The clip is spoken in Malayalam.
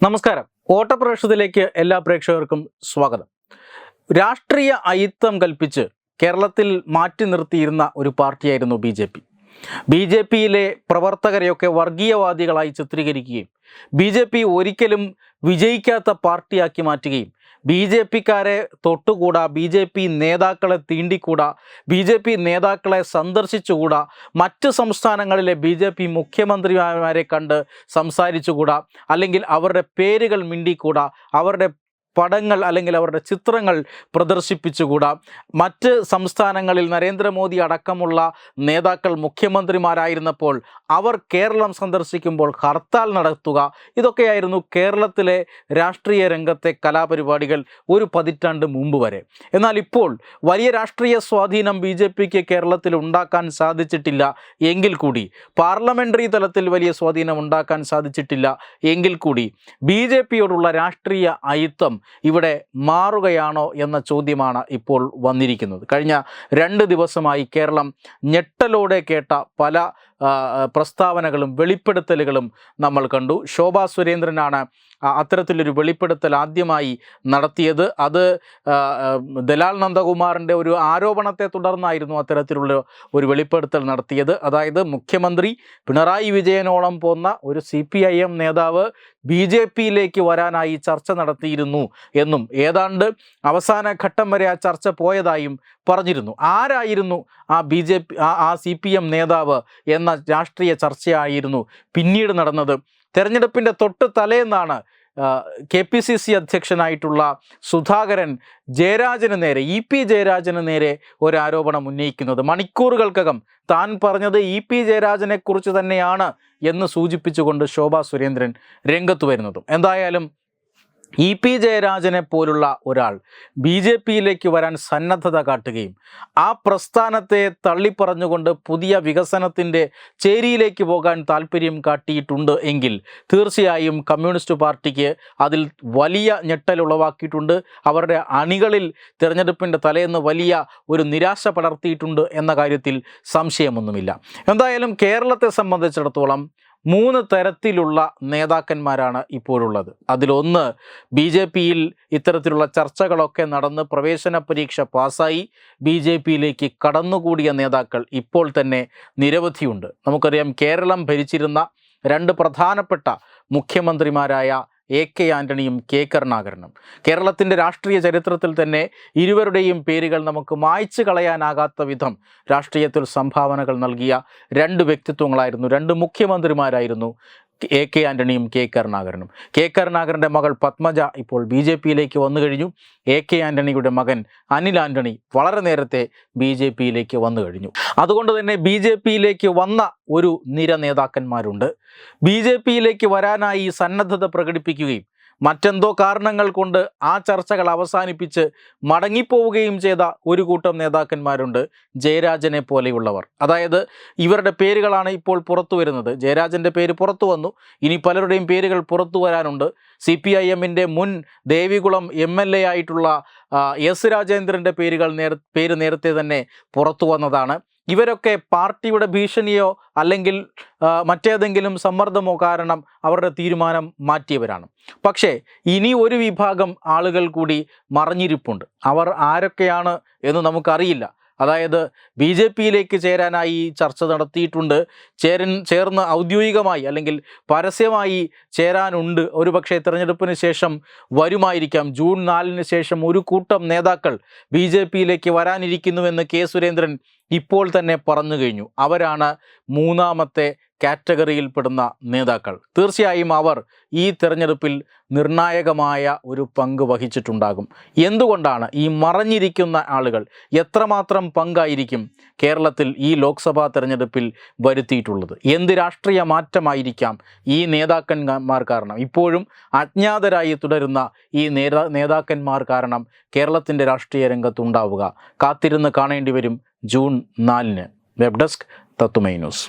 നമസ്കാരം. ഓട്ടപ്രേക്ഷത്തിലേക്ക് എല്ലാ പ്രേക്ഷകർക്കും സ്വാഗതം. രാഷ്ട്രീയ അയിത്തം കൽപ്പിച്ച് കേരളത്തിൽ മാറ്റി നിർത്തിയിരുന്ന ഒരു പാർട്ടിയായിരുന്നു BJP. BJPയിലെ പ്രവർത്തകരെയൊക്കെ വർഗീയവാദികളായി ചിത്രീകരിക്കുകയും BJP ഒരിക്കലും വിജയിക്കാത്ത പാർട്ടിയാക്കി മാറ്റുകയും BJPക്കാരെ തൊട്ടുകൂടാ, BJP നേതാക്കളെ തീണ്ടിക്കൂടാ, BJP നേതാക്കളെ സന്ദർശിച്ചുകൂടാ, മറ്റ് സംസ്ഥാനങ്ങളിലെ BJP മുഖ്യമന്ത്രിമാരെ കണ്ട് സംസാരിച്ചുകൂടാ, അല്ലെങ്കിൽ അവരുടെ പേരുകൾ മിണ്ടിക്കൂടാ, അവരുടെ പടങ്ങൾ അല്ലെങ്കിൽ അവരുടെ ചിത്രങ്ങൾ പ്രദർശിപ്പിച്ചുകൂടാ, മറ്റ് സംസ്ഥാനങ്ങളിൽ നരേന്ദ്രമോദി അടക്കമുള്ള നേതാക്കൾ മുഖ്യമന്ത്രിമാരായിരുന്നപ്പോൾ അവർ കേരളം സന്ദർശിക്കുമ്പോൾ ഹർത്താൽ നടത്തുക, ഇതൊക്കെയായിരുന്നു കേരളത്തിലെ രാഷ്ട്രീയ രംഗത്തെ കലാപരിപാടികൾ ഒരു പതിറ്റാണ്ട് മുമ്പ് വരെ. എന്നാൽ ഇപ്പോൾ വലിയ രാഷ്ട്രീയ സ്വാധീനം BJPക്ക് കേരളത്തിൽ ഉണ്ടാക്കാൻ സാധിച്ചിട്ടില്ല എങ്കിൽ കൂടി, പാർലമെൻ്ററി തലത്തിൽ വലിയ സ്വാധീനം ഉണ്ടാക്കാൻ സാധിച്ചിട്ടില്ല എങ്കിൽ കൂടി BJPയോടുള്ള രാഷ്ട്രീയ അയിത്തം ഇവിടെ മാറുകയാണോ എന്ന ചോദ്യമാണ് ഇപ്പോൾ വന്നിരിക്കുന്നത്. കഴിഞ്ഞ 2 ദിവസമായി കേരളം ഞെട്ടലോടെ കേട്ട പല പ്രസ്താവനകളും വെളിപ്പെടുത്തലുകളും നമ്മൾ കണ്ടു. ശോഭാ സുരേന്ദ്രനാണ് അത്തരത്തിലൊരു വെളിപ്പെടുത്തൽ ആദ്യമായി നടത്തിയത്. അത് ദലാൽ നന്ദകുമാറിൻ്റെ ഒരു ആരോപണത്തെ തുടർന്നായിരുന്നു അത്തരത്തിലുള്ള ഒരു വെളിപ്പെടുത്തൽ നടത്തിയത്. അതായത് മുഖ്യമന്ത്രി പിണറായി വിജയനോളം പോന്ന ഒരു CPIM നേതാവ് BJPയിലേക്ക് വരാനായി ചർച്ച നടത്തിയിരുന്നു എന്നും ഏതാണ്ട് അവസാന ഘട്ടം വരെ ആ ചർച്ച പോയതായും പറഞ്ഞിരുന്നു. ആരായിരുന്നു ആ CPM നേതാവ് എന്ന രാഷ്ട്രീയ ചർച്ചയായിരുന്നു പിന്നീട് നടന്നത്. തെരഞ്ഞെടുപ്പിൻ്റെ തൊട്ട് തലേന്നാണ് KPCC അധ്യക്ഷനായിട്ടുള്ള സുധാകരൻ ജയരാജന് നേരെ, EP ജയരാജന് നേരെ ഒരു ആരോപണം ഉന്നയിക്കുന്നത്. മണിക്കൂറുകൾക്കകം താൻ പറഞ്ഞത് EP ജയരാജനെക്കുറിച്ച് തന്നെയാണ് എന്ന് സൂചിപ്പിച്ചുകൊണ്ട് ശോഭാ സുരേന്ദ്രൻ രംഗത്ത് വരുന്നതും. എന്തായാലും EP ജയരാജനെ പോലുള്ള ഒരാൾ BJPയിലേക്ക് വരാൻ സന്നദ്ധത കാട്ടുകയും ആ പ്രസ്ഥാനത്തെ തള്ളിപ്പറഞ്ഞുകൊണ്ട് പുതിയ വികസനത്തിൻ്റെ ചേരിയിലേക്ക് പോകാൻ താല്പര്യം കാട്ടിയിട്ടുണ്ട് എങ്കിൽ തീർച്ചയായും കമ്മ്യൂണിസ്റ്റ് പാർട്ടിക്ക് അതിൽ വലിയ ഞെട്ടലുളവാക്കിയിട്ടുണ്ട്. അവരുടെ അണികളിൽ തിരഞ്ഞെടുപ്പിൻ്റെ തലേന്ന് വലിയ ഒരു നിരാശ പടർത്തിയിട്ടുണ്ട് എന്ന കാര്യത്തിൽ സംശയമൊന്നുമില്ല. എന്തായാലും കേരളത്തെ സംബന്ധിച്ചിടത്തോളം 3 തരത്തിലുള്ള നേതാക്കന്മാരാണ് ഇപ്പോഴുള്ളത്. അതിലൊന്ന്, BJPയിൽ ഇത്തരത്തിലുള്ള ചർച്ചകളൊക്കെ നടന്ന് പ്രവേശന പരീക്ഷ പാസ്സായി BJPയിലേക്ക് കടന്നുകൂടിയ നേതാക്കൾ ഇപ്പോൾ തന്നെ നിരവധിയുണ്ട്. നമുക്കറിയാം, കേരളം ഭരിച്ചിരുന്ന 2 പ്രധാനപ്പെട്ട മുഖ്യമന്ത്രിമാരായ AK ആൻ്റണിയും K കരുണാകരനും. കേരളത്തിൻ്റെ രാഷ്ട്രീയ ചരിത്രത്തിൽ തന്നെ ഇരുവരുടെയും പേരുകൾ നമുക്ക് മായ്ച്ചു കളയാനാകാത്ത വിധം രാഷ്ട്രീയത്തിൽ സംഭാവനകൾ നൽകിയ 2 വ്യക്തിത്വങ്ങളായിരുന്നു, 2 മുഖ്യമന്ത്രിമാരായിരുന്നു AK ആൻ്റണിയും K കരുണാകരനും. K കരുണാകരൻ്റെ മകൾ പത്മജ ഇപ്പോൾ BJPയിലേക്ക് വന്നു കഴിഞ്ഞു. AK ആൻ്റണിയുടെ മകൻ അനിൽ ആൻ്റണി വളരെ നേരത്തെ BJPയിലേക്ക് വന്നു കഴിഞ്ഞു. അതുകൊണ്ട് തന്നെ BJPയിലേക്ക് വന്ന ഒരു നിര നേതാക്കന്മാരുണ്ട്. BJPയിലേക്ക് വരാനായി സന്നദ്ധത പ്രകടിപ്പിക്കുകയും മറ്റെന്തോ കാരണങ്ങൾ കൊണ്ട് ആ ചർച്ചകൾ അവസാനിപ്പിച്ച് മടങ്ങിപ്പോവുകയും ചെയ്ത ഒരു കൂട്ടം നേതാക്കന്മാരുണ്ട്, ജയരാജനെ പോലെയുള്ളവർ. അതായത് ഇവരുടെ പേരുകളാണ് ഇപ്പോൾ പുറത്തു വരുന്നത്. ജയരാജൻ്റെ പേര് പുറത്തു വന്നു, ഇനി പലരുടെയും പേരുകൾ പുറത്തു വരാനുണ്ട്. CPIMൻ്റെ മുൻ ദേവികുളം MLA ആയിട്ടുള്ള S രാജേന്ദ്രൻ്റെ പേര് നേരത്തെ തന്നെ പുറത്തു വന്നതാണ്. ഇവരൊക്കെ പാർട്ടിയുടെ ഭീഷണിയോ അല്ലെങ്കിൽ മറ്റേതെങ്കിലും സമ്മർദ്ദമോ കാരണം അവരുടെ തീരുമാനം മാറ്റിയവരാണ്. പക്ഷേ ഇനി ഒരു വിഭാഗം ആളുകൾ കൂടി മറഞ്ഞിരിപ്പുണ്ട്. അവർ ആരൊക്കെയാണ് എന്ന് നമുക്കറിയില്ല. അതായത് BJPയിലേക്ക് ചേരാനായി ചർച്ച നടത്തിയിട്ടുണ്ട്, ചേർന്ന് ഔദ്യോഗികമായി അല്ലെങ്കിൽ പരസ്യമായി ചേരാനുണ്ട്. ഒരുപക്ഷെ തിരഞ്ഞെടുപ്പിന് ശേഷം വരുമായിരിക്കാം. ജൂൺ 4-ന് ശേഷം ഒരു കൂട്ടം നേതാക്കൾ BJPയിലേക്ക് വരാനിരിക്കുന്നുവെന്ന് K സുരേന്ദ്രൻ ഇപ്പോൾ തന്നെ പറഞ്ഞു കഴിഞ്ഞു. അവരാണ് 3ാമത്തെ കാറ്റഗറിയിൽപ്പെടുന്ന നേതാക്കൾ. തീർച്ചയായും അവർ ഈ തെരഞ്ഞെടുപ്പിൽ നിർണായകമായ ഒരു പങ്ക് വഹിച്ചിട്ടുണ്ടാകും. എന്തുകൊണ്ടാണ് ഈ മറഞ്ഞിരിക്കുന്ന ആളുകൾ, എത്രമാത്രം പങ്കായിരിക്കും കേരളത്തിൽ ഈ ലോക്സഭാ തെരഞ്ഞെടുപ്പിൽ വരുത്തിയിട്ടുള്ളത്? എന്ത് രാഷ്ട്രീയ മാറ്റമായിരിക്കാം ഈ നേതാക്കന്മാർ കാരണം, ഇപ്പോഴും അജ്ഞാതരായി തുടരുന്ന ഈ നേതാക്കന്മാർ കാരണം കേരളത്തിൻ്റെ രാഷ്ട്രീയ രംഗത്തുണ്ടാവുക? കാത്തിരുന്ന് കാണേണ്ടി വരും ജൂൺ 4-ന്. Web desk Thathumai news.